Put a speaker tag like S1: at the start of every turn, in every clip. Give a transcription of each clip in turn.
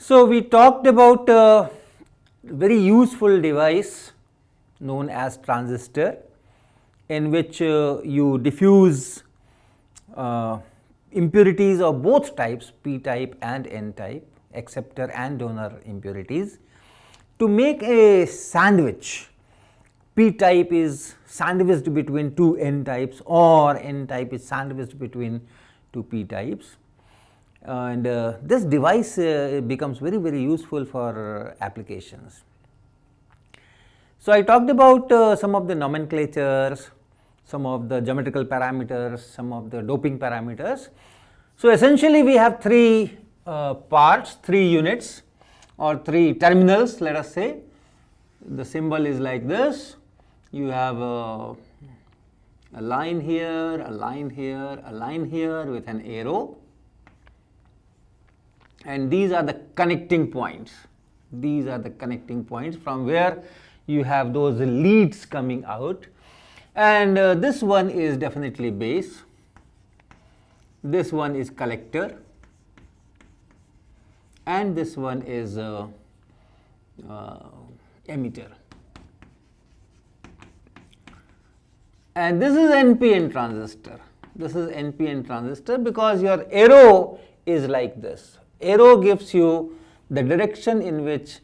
S1: So, we talked about a very useful device known as transistor, in which you diffuse impurities of both types, p type and n type, acceptor and donor impurities, to make a sandwich. P type is sandwiched between two n types, or n type is sandwiched between two p types. And this device becomes very useful for applications. So, I talked about some of the nomenclatures, some of the geometrical parameters, some of the doping parameters. So, essentially we have three parts, three units or three terminals, let us say. The symbol is like this. You have a line here, a line here, a line here with an arrow, and these are the connecting points. These are the connecting points from where you have those leads coming out, and this one is definitely base, this one is collector, and this one is emitter. And this is NPN transistor. This is NPN transistor because your arrow is like this. Arrow gives you the direction in which,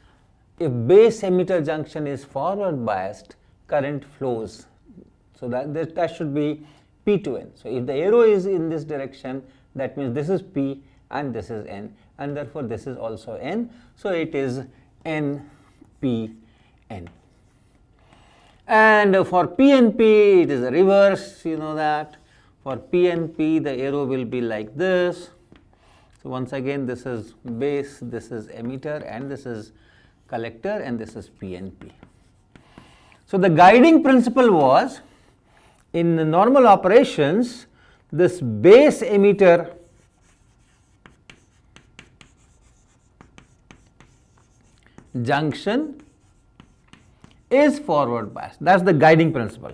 S1: if base emitter junction is forward biased, current flows. So, that should be P to N. So, if the arrow is in this direction, that means this is P and this is N, and therefore, this is also N. So, it is NPN. And for PNP, it is a reverse, you know that. For PNP, the arrow will be like this. So, once again, this is base, this is emitter, and this is collector, and this is PNP. So, the guiding principle was, in the normal operations, this base emitter junction is forward biased. That is the guiding principle.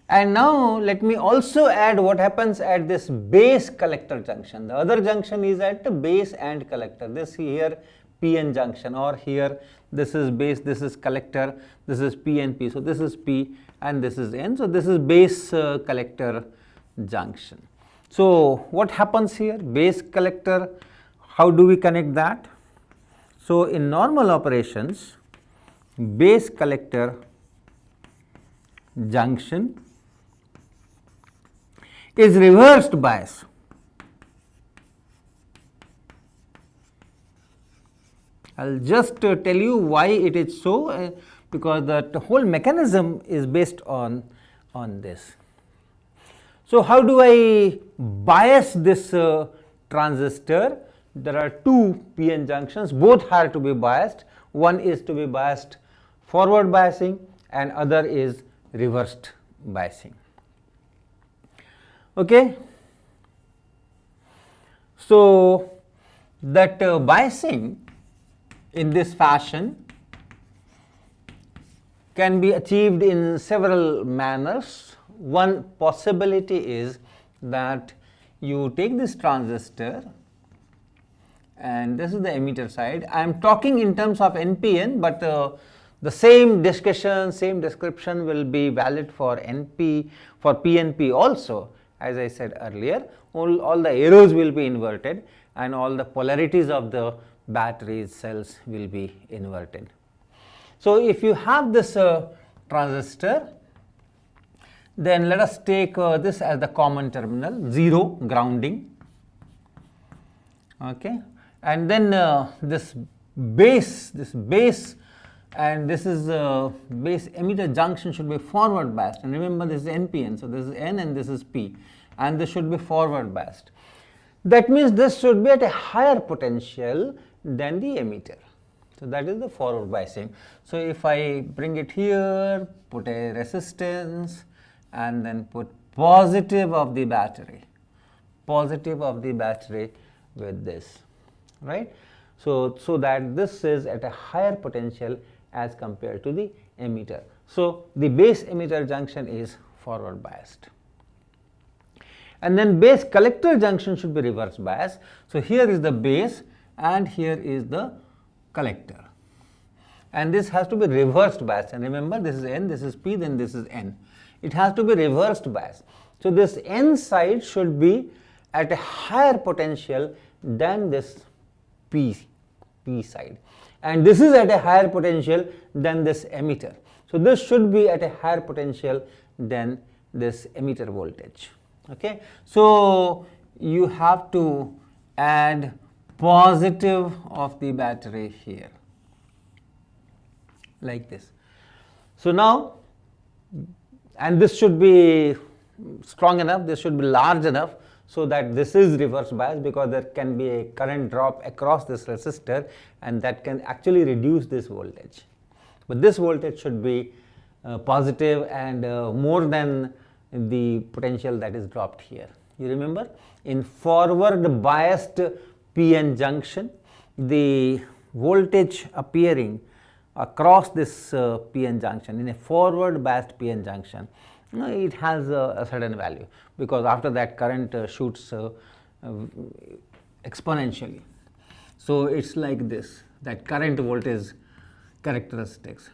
S1: And now, let me also add what happens at this base collector junction. The other junction is at the base and collector. This here PN junction, or here this is base, this is collector, this is PNP. So, this is P and this is N. So, this is base collector junction. So, what happens here? Base collector, how do we connect that? So, in normal operations, base collector junction is reversed bias. I will just tell you why it is so, because the whole mechanism is based on this. So, how do I bias this transistor? There are two PN junctions, both have to be biased. One is to be biased forward biasing and other is reversed biasing. Okay. So, that biasing in this fashion can be achieved in several manners. One possibility is that you take this transistor, and this is the emitter side. I am talking in terms of NPN, but the same discussion, same description will be valid for NP, for PNP also. As I said earlier, all the arrows will be inverted and all the polarities of the battery cells will be inverted. So, if you have this transistor, then let us take this as the common terminal, 0 grounding, okay, and then this base and this is base emitter junction should be forward biased, and remember this is NPN. So, this is N and this is P, and this should be forward biased. That means this should be at a higher potential than the emitter. So, that is the forward biasing. So, if I bring it here, put a resistance and then put positive of the battery with this, right. So, that this is at a higher potential as compared to the emitter. So, the base emitter junction is forward biased. and then base collector junction should be reverse bias. So here is the base and here is the collector, and this has to be reversed bias, and remember this is N, this is P, then this is N. It has to be reversed bias. So this N side should be at a higher potential than this P side, and this is at a higher potential than this emitter. So this should be at a higher potential than this emitter voltage. Okay, so you have to add positive of the battery here, like this. So now, and this should be strong enough, this should be large enough so that this is reverse bias, because there can be a current drop across this resistor and that can actually reduce this voltage. But this voltage should be positive and more than the potential that is dropped here. You remember, in forward biased PN junction, the voltage appearing across this PN junction, in a forward biased PN junction, it has a certain value, because after that current shoots exponentially. So it's like this, that current voltage characteristics.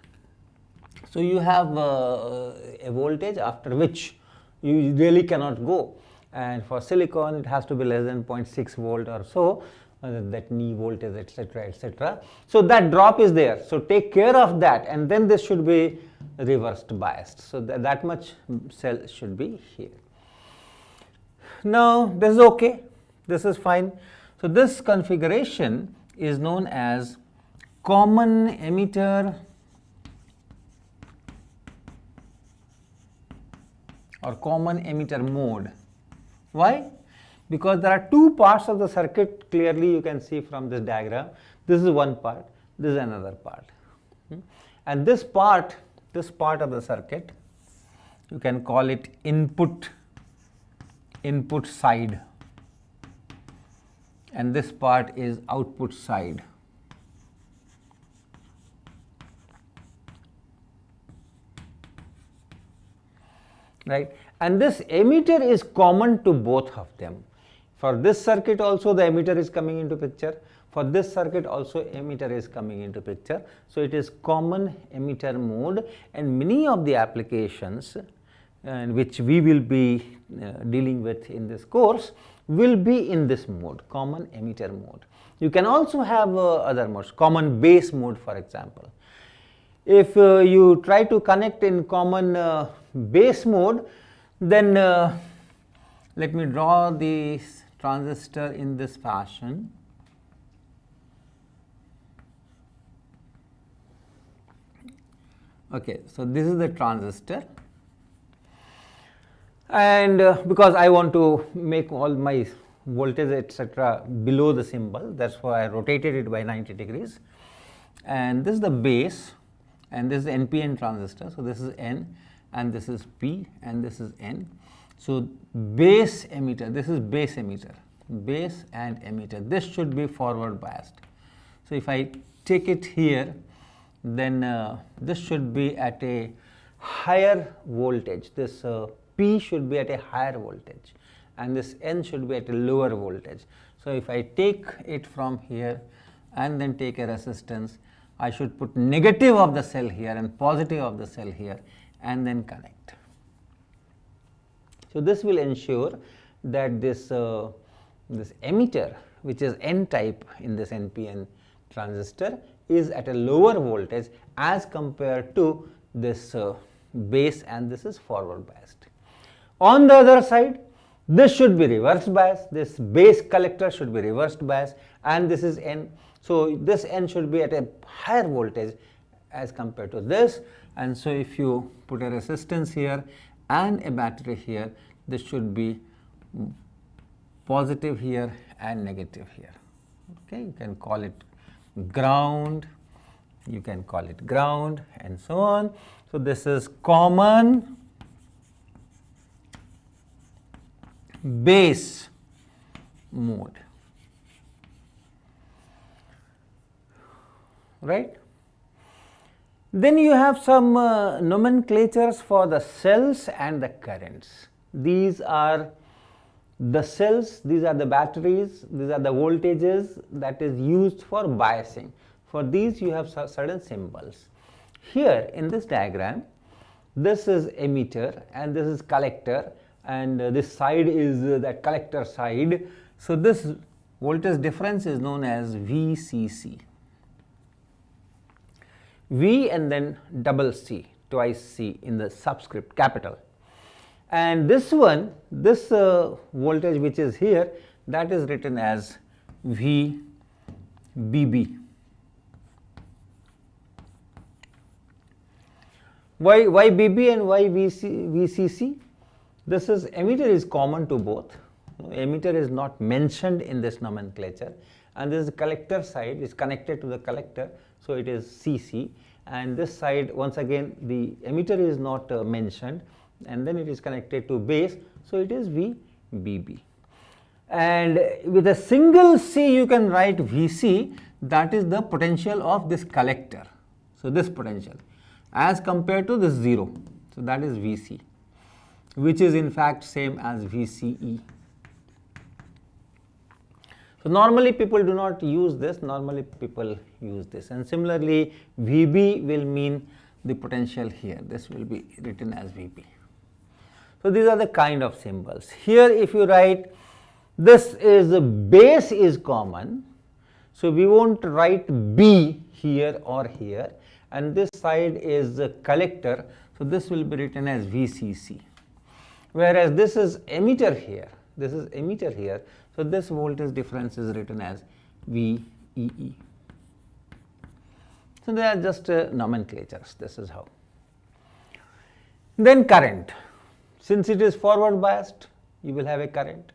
S1: So you have a voltage after which you really cannot go, and for silicon it has to be less than 0.6 volt or so, that knee voltage, etc., etc. So that drop is there, so take care of that, and then this should be reversed biased. So that much cell should be here. Now this is okay, this is fine. So this configuration is known as common emitter or common emitter mode. Why? Because there are two parts of the circuit, clearly you can see from this diagram. This is one part, this is another part. And this part of the circuit, you can call it input side, and this part is output side. Right, and this emitter is common to both of them. For this circuit also the emitter is coming into picture, for this circuit also emitter is coming into picture. So it is common emitter mode, and many of the applications which we will be dealing with in this course will be in this mode, common emitter mode. You can also have other modes, common base mode for example. If you try to connect in common base mode, then let me draw the transistor in this fashion. Okay, so this is the transistor, and because I want to make all my voltage etc. below the symbol, that's why I rotated it by 90 degrees, and this is the base, and this is NPN transistor. So this is N, and this is P, and this is N. So base emitter, this is base emitter, base and emitter, this should be forward biased. So if I take it here, then this should be at a higher voltage, this P should be at a higher voltage, and this N should be at a lower voltage. So if I take it from here and then take a resistance, I should put negative of the cell here and positive of the cell here, and then connect. So this will ensure that this emitter, which is N type in this NPN transistor, is at a lower voltage as compared to this base, and this is forward biased. On the other side, this should be reverse bias, this base collector should be reversed bias, and this is N. So this N should be at a higher voltage as compared to this, and so if you put a resistance here and a battery here, this should be positive here and negative here. Okay, you can call it ground, you can call it ground, and so on. So this is common base mode, right? Then you have some nomenclatures for the cells and the currents. These are the cells, these are the batteries, these are the voltages that is used for biasing. For these you have certain symbols. Here in this diagram, this is emitter and this is collector, and this side is that collector side. So this voltage difference is known as VCC. V and then double C, twice C in the subscript capital. And this one, this voltage which is here, that is written as VBB. Why BB and why VCC? This is, emitter is common to both. Emitter is not mentioned in this nomenclature, and this collector side is connected to the collector, so it is CC, and this side once again the emitter is not mentioned, and then it is connected to base, so it is VBB. And with a single C you can write VC, that is the potential of this collector. So this potential as compared to this 0, so that is VC, which is in fact same as VCE. So normally people do not use this, normally people use this, and similarly VB will mean the potential here, this will be written as VB. So these are the kind of symbols. Here if you write, this is base is common, so we won't write B here or here, and this side is collector, so this will be written as VCC. Whereas this is emitter here, this is emitter here, so this voltage difference is written as VEE. So they are just nomenclatures, this is how. Then current. Since it is forward biased, you will have a current,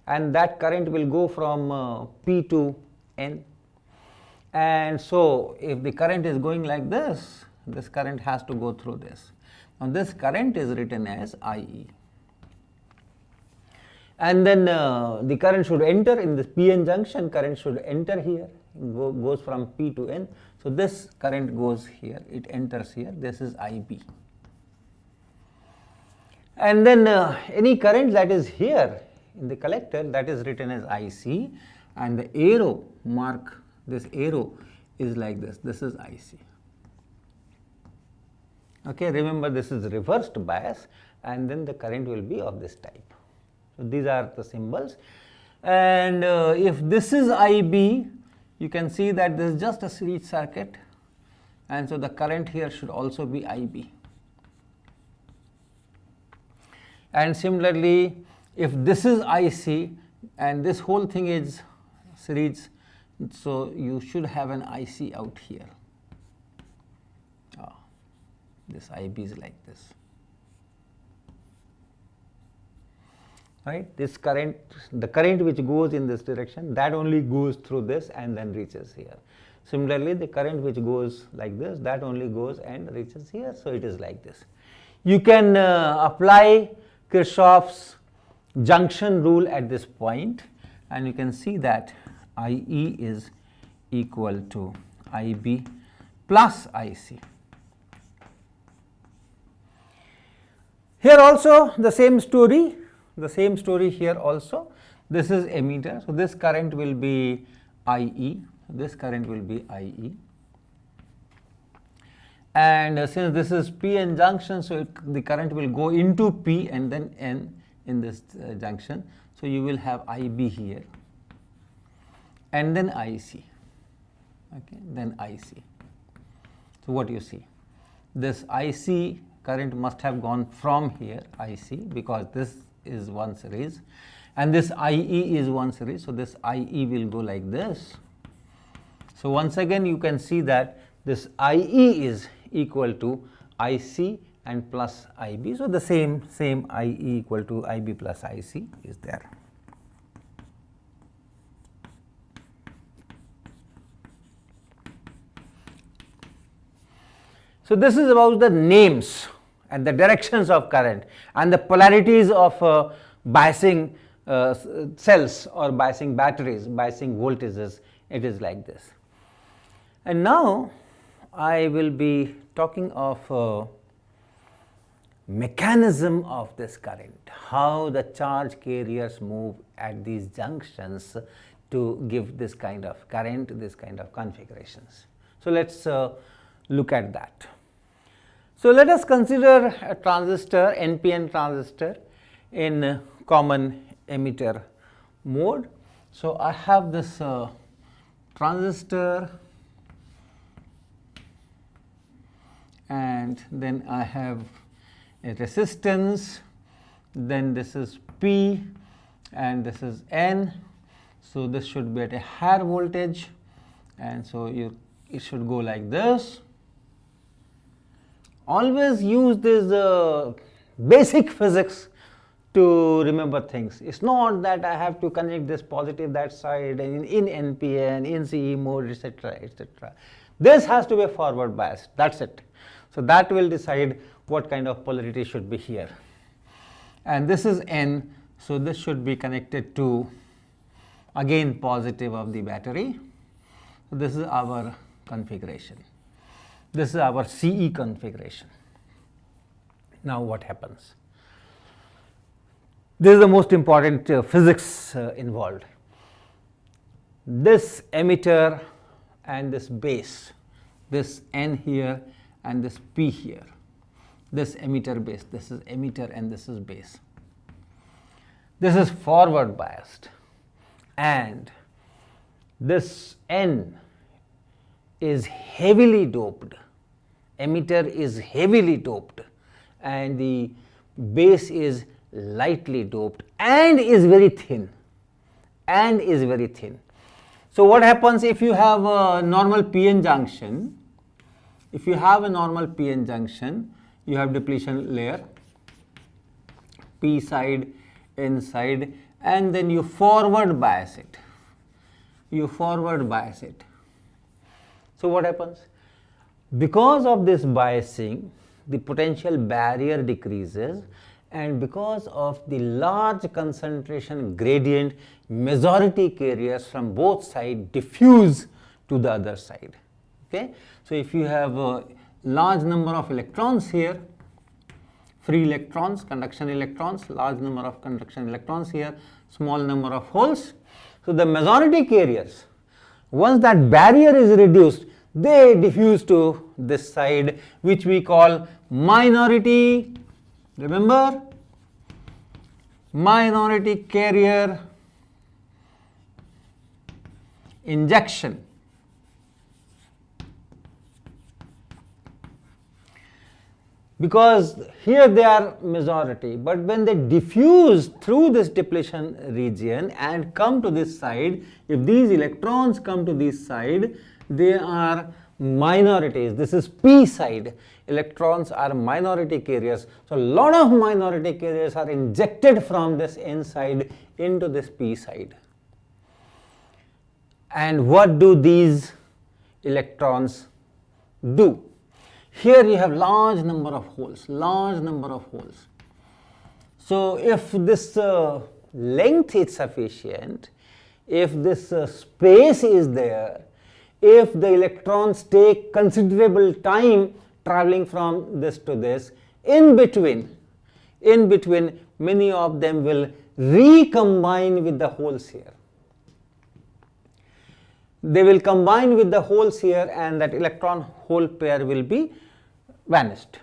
S1: and that current will go from P to N. And so if the current is going like this, this current has to go through this. Now this current is written as IE. And then the current should enter in this PN junction, current should enter here, goes from P to N. So this current goes here, it enters here, this is IB. And then any current that is here in the collector, that is written as IC, and the arrow mark, this arrow is like this, this is IC. Okay, remember this is reversed bias, and then the current will be of this type. So these are the symbols, and if this is IB, you can see that this is just a series circuit, and so the current here should also be IB. And similarly, if this is IC and this whole thing is series, so you should have an IC out here. This IB is like this. Right? This current, the current which goes in this direction, that only goes through this and then reaches here. Similarly, the current which goes like this, that only goes and reaches here. So it is like this. You can apply Kirchhoff's junction rule at this point, and you can see that IE is equal to IB plus IC. Here also the same story here also. This is emitter, so this current will be IE, this current will be IE. And since this is PN junction, so the current will go into P and then N in this junction. So you will have IB here and then IC, okay, then IC. So what you see, this IC current must have gone from here, IC, because this is one series and this IE is one series. So this IE will go like this. So once again you can see that this IE is equal to IC and plus IB. So the same IE equal to IB plus IC is there. So this is about the names and the directions of current and the polarities of biasing cells or biasing batteries, biasing voltages. It is like this. And now I will be talking of mechanism of this current, how the charge carriers move at these junctions to give this kind of current, this kind of configurations. So, let us look at that. So, let us consider a transistor, NPN transistor in common emitter mode. So, I have this transistor, and then I have a resistance, then this is P and this is N. So, this should be at a higher voltage, and so it should go like this. Always use this basic physics to remember things. It is not that I have to connect this positive that side in NPN, in CE mode, etc., etc. This has to be forward biased, that is it. So, that will decide what kind of polarity should be here. And this is N, so this should be connected to again positive of the battery. So, this is our configuration. This is our CE configuration. Now, what happens? This is the most important physics involved. This emitter and this base, this N here and this P here, this emitter base, this is emitter and this is base. This is forward biased, and this N is heavily doped, emitter is heavily doped, and the base is lightly doped and is very thin, So, what happens if you have a normal PN junction? If you have a normal PN junction, you have depletion layer, P side, N side, and then you forward bias it. So, what happens? Because of this biasing, the potential barrier decreases, and because of the large concentration gradient, majority carriers from both sides diffuse to the other side. Okay? So, if you have a large number of electrons here, free electrons, conduction electrons, large number of conduction electrons here, small number of holes. So, the majority carriers, once that barrier is reduced, they diffuse to this side, which we call minority, remember, minority carrier injection. Because here they are majority, but when they diffuse through this depletion region and come to this side, if these electrons come to this side, they are minorities. This is P side. Electrons are minority carriers. So, a lot of minority carriers are injected from this N side into this P side. And what do these electrons do? Here you have large number of holes, So, if this length is sufficient, if this space is there, if the electrons take considerable time traveling from this to this, in between many of them will recombine with the holes here. They will combine with the holes here, and that electron hole pair will be vanished.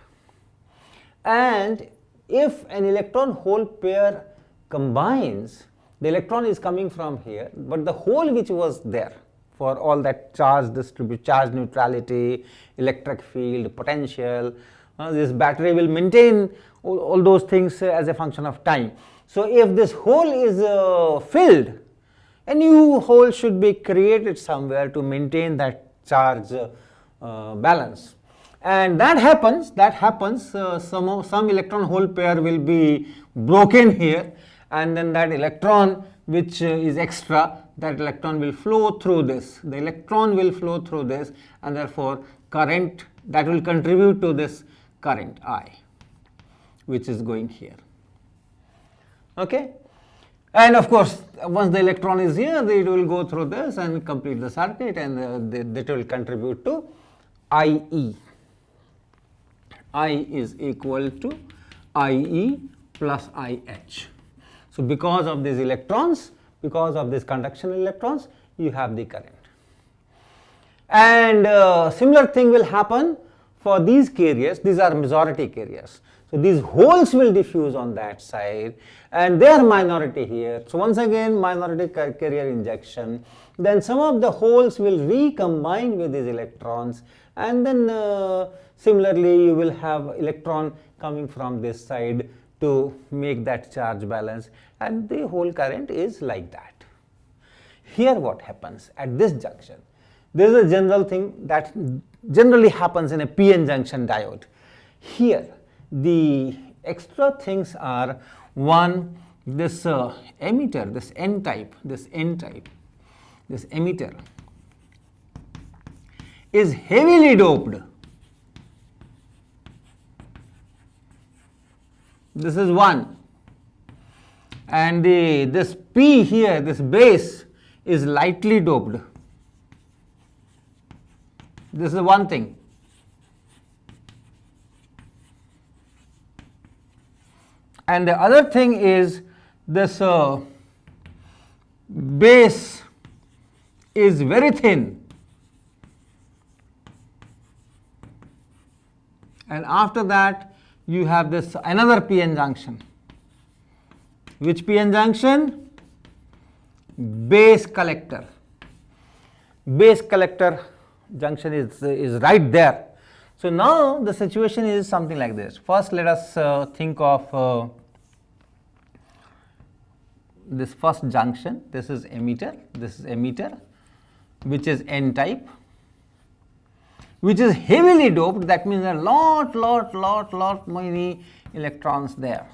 S1: And if an electron hole pair combines, the electron is coming from here, but the hole which was there for all that charge distribution, charge neutrality, electric field, potential, this battery will maintain all those things as a function of time. So, if this hole is filled, a new hole should be created somewhere to maintain that charge balance. And that happens, some electron hole pair will be broken here, and then that electron which is extra, that electron will flow through this. The electron will flow through this, and therefore current that will contribute to this current I, which is going here. Okay? And of course, once the electron is here, it will go through this and complete the circuit, and that will contribute to IE. I is equal to IE plus IH. So because of these electrons, because of these conduction electrons, you have the current. And similar thing will happen for these carriers. These are majority carriers. So these holes will diffuse on that side and they are minority here. So once again minority carrier injection. Then some of the holes will recombine with these electrons, and then similarly you will have electron coming from this side to make that charge balance, and the whole current is like that. Here what happens at this junction? There is a general thing that generally happens in a PN junction diode. Here the extra things are, one, this emitter, this N-type, this emitter is heavily doped. This is one. And this P here, this base is lightly doped. This is one thing. And the other thing is this base is very thin, and after that you have this another PN junction. Which PN junction? Base collector. Base collector junction is right there. So now the situation is something like this. First let us think of this first junction. This is emitter, which is N-type, which is heavily doped. That means a lot many electrons there.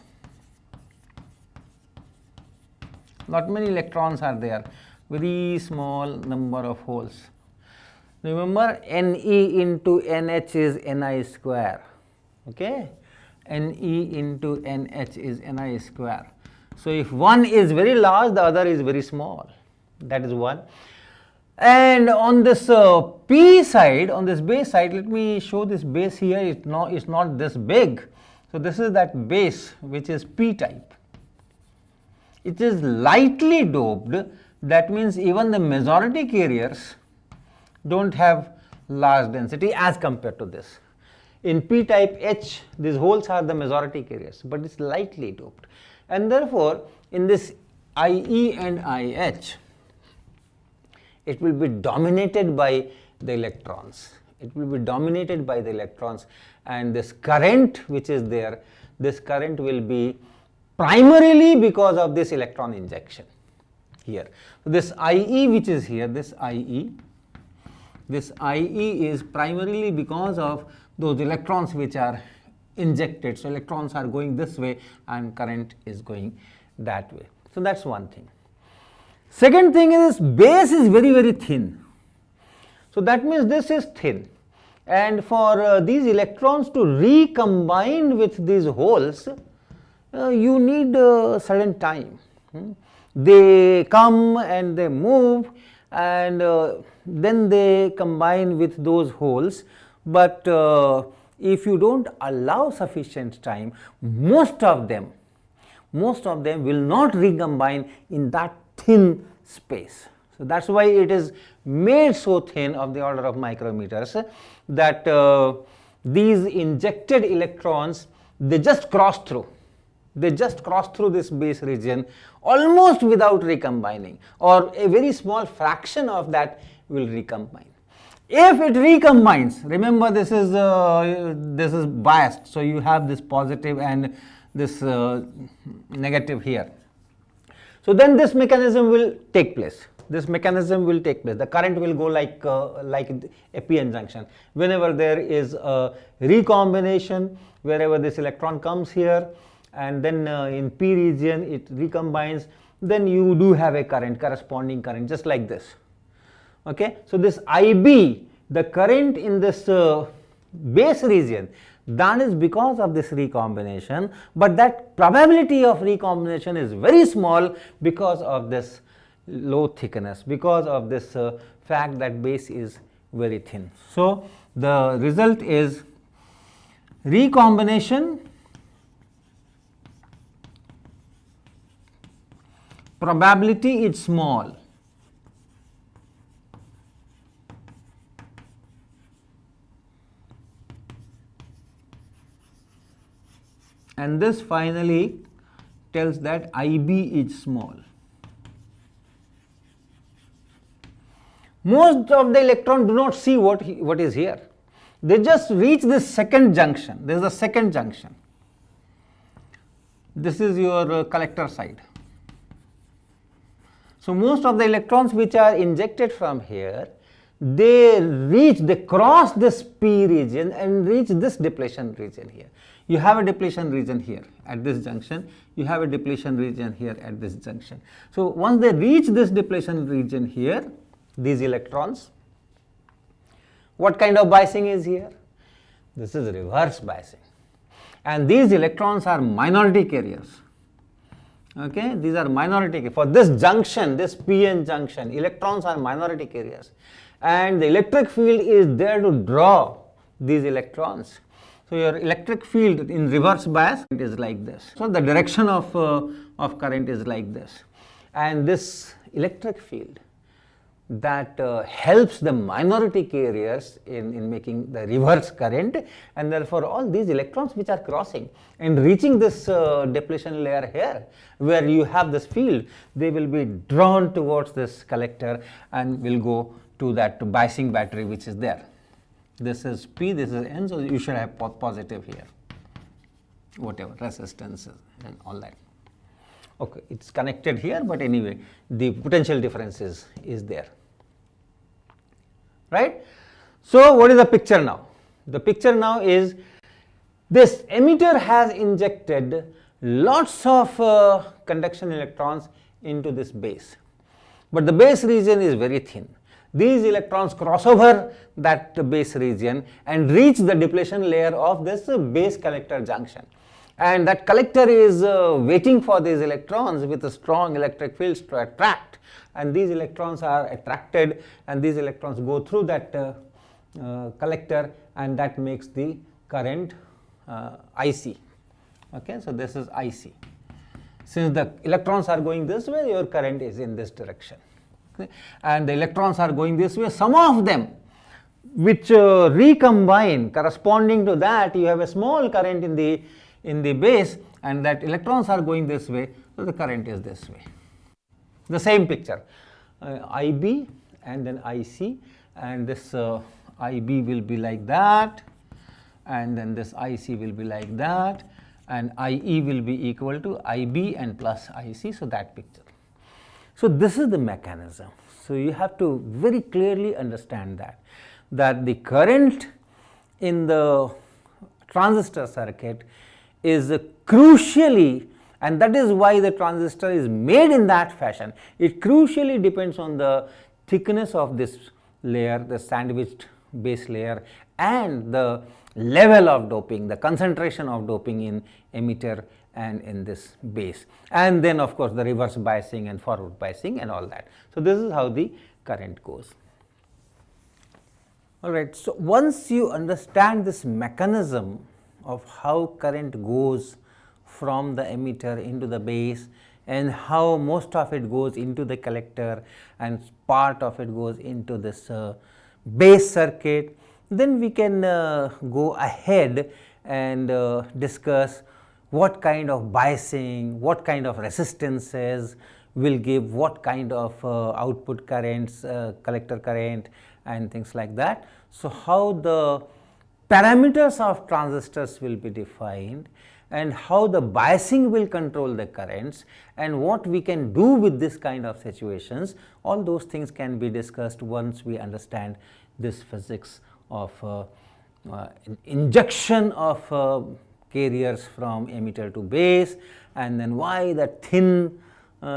S1: Lot many electrons are there. Very small number of holes. Remember, Ne into NH is Ni square. Okay, Ne into NH is Ni square. So if one is very large, the other is very small. That is one. And on this P side, on this base side, let me show this base here. It's not this big. So this is that base which is P-type. It is lightly doped. That means even the majority carriers don't have large density as compared to this. In P-type H, these holes are the majority carriers, but it's lightly doped. And therefore, in this IE and IH, it will be dominated by the electrons. It will be dominated by the electrons, and this current which is there, this current will be primarily because of this electron injection here. So this IE which is here, this IE is primarily because of those electrons which are injected. So electrons are going this way and current is going that way. So that's one thing. Second thing is base is very thin. So that means this is thin, and for these electrons to recombine with these holes, you need a certain time. They come and they move, and then they combine with those holes. But if you don't allow sufficient time, most of them will not recombine in that thin space. So that's why it is made so thin, of the order of micrometers, that these injected electrons, they just cross through. They just cross through this base region almost without recombining, or a very small fraction of that will recombine. If it recombines, remember this is biased, so you have this positive and this negative here. So then this mechanism will take place. The current will go like a PN junction. Whenever there is a recombination, wherever this electron comes here, and then in P region it recombines, then you do have a current, corresponding current, just like this. Okay, so this IB, the current in this base region, that is because of this recombination, but that probability of recombination is very small because of this low thickness, because of this fact that base is very thin. So the result is recombination probability is small. And this finally tells that IB is small. Most of the electrons do not see what is here. They just reach this second junction. There is a second junction. This is your collector side. So most of the electrons which are injected from here, they cross this P region and reach this depletion region here. You have a depletion region here at this junction, you have a depletion region here at this junction. So once they reach this depletion region here, these electrons, what kind of biasing is here? This is reverse biasing. And these electrons are minority carriers. Okay, these are minority for this junction, this PN junction, electrons are minority carriers, and the electric field is there to draw these electrons. So your electric field in reverse bias is like this. So the direction of current is like this, and this electric field that helps the minority carriers in making the reverse current, and therefore all these electrons which are crossing and reaching this depletion layer here where you have this field, they will be drawn towards this collector and will go to that biasing battery which is there. This is P, this is N, so you should have positive here, whatever resistances and all that. Okay, it's connected here, but anyway the potential difference is there. Right? So what is the picture now? The picture now is this emitter has injected lots of conduction electrons into this base, but the base region is very thin. These electrons cross over that base region and reach the depletion layer of this base collector junction, and that collector is waiting for these electrons with a strong electric fields to attract, and these electrons are attracted and these electrons go through that collector, and that makes the current IC. Okay, so this is IC. Since the electrons are going this way, your current is in this direction. Okay? And the electrons are going this way, some of them which recombine, corresponding to that you have a small current in the base, and that electrons are going this way, so the current is this way. The same picture, IB and then IC, and this IB will be like that, and then this IC will be like that, and IE will be equal to IB and plus IC, so that picture. So this is the mechanism. So you have to very clearly understand that the current in the transistor circuit is crucially, and that is why the transistor is made in that fashion. It crucially depends on the thickness of this layer, the sandwiched base layer, and the level of doping, the concentration of doping in emitter and in this base, and then of course the reverse biasing and forward biasing and all that. So this is how the current goes. All right. So once you understand this mechanism of how current goes from the emitter into the base, and how most of it goes into the collector and part of it goes into this base circuit, then we can go ahead and discuss what kind of biasing, what kind of resistances will give what kind of output currents, collector current and things like that. So how the parameters of transistors will be defined, and how the biasing will control the currents, and what we can do with this kind of situations, all those things can be discussed once we understand this physics of injection of carriers from emitter to base, and then why the thin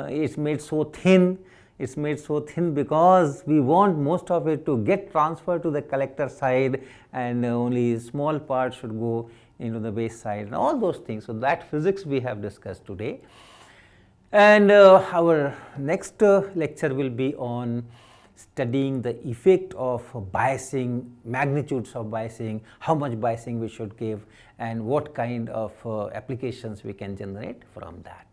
S1: is made so thin. It's made so thin because we want most of it to get transferred to the collector side, and only small part should go into the base side and all those things. So that physics we have discussed today, and our next lecture will be on studying the effect of biasing, magnitudes of biasing, how much biasing we should give, and what kind of applications we can generate from that.